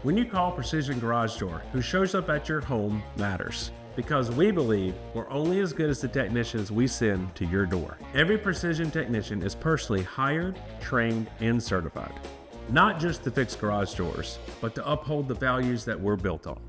When you call Precision Garage Door, who shows up at your home matters. Because we believe we're only as good as the technicians we send to your door. Every Precision technician is personally hired, trained, and certified. Not just to fix garage doors, but to uphold the values that we're built on.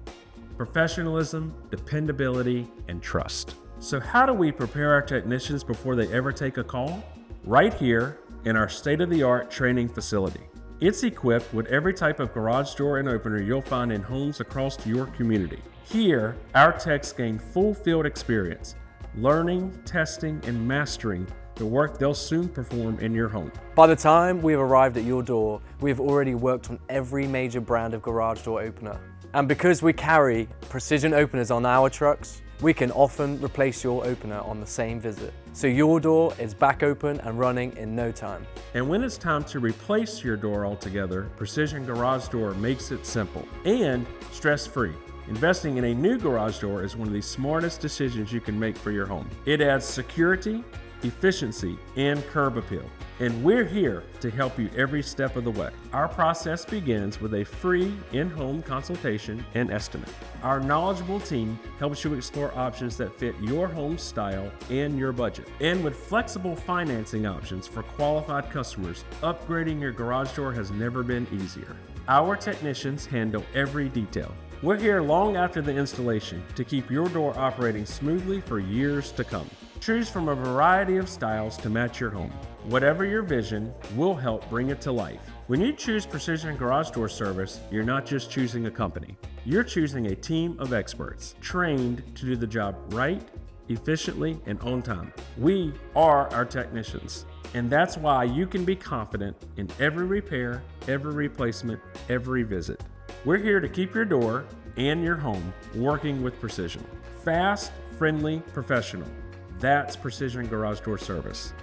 Professionalism, dependability, and trust. So how do we prepare our technicians before they ever take a call? Right here in our state-of-the-art training facility. It's equipped with every type of garage door and opener you'll find in homes across your community. Here, our techs gain full field experience, learning, testing, and mastering the work they'll soon perform in your home. By the time we have arrived at your door, we have already worked on every major brand of garage door opener. And because we carry precision openers on our trucks, we can often replace your opener on the same visit. So your door is back open and running in no time. And when it's time to replace your door altogether, Precision Garage Door makes it simple and stress-free. Investing in a new garage door is one of the smartest decisions you can make for your home. It adds security, efficiency, and curb appeal. And we're here to help you every step of the way. Our process begins with a free in-home consultation and estimate. Our knowledgeable team helps you explore options that fit your home style and your budget. And with flexible financing options for qualified customers, upgrading your garage door has never been easier. Our technicians handle every detail. We're here long after the installation to keep your door operating smoothly for years to come. Choose from a variety of styles to match your home. Whatever your vision, we'll help bring it to life. When you choose Precision Garage Door Service, you're not just choosing a company. You're choosing a team of experts trained to do the job right, efficiently, and on time. We are our technicians, and that's why you can be confident in every repair, every replacement, every visit. We're here to keep your door and your home working with precision. Fast, friendly, professional. That's Precision Garage Door Service.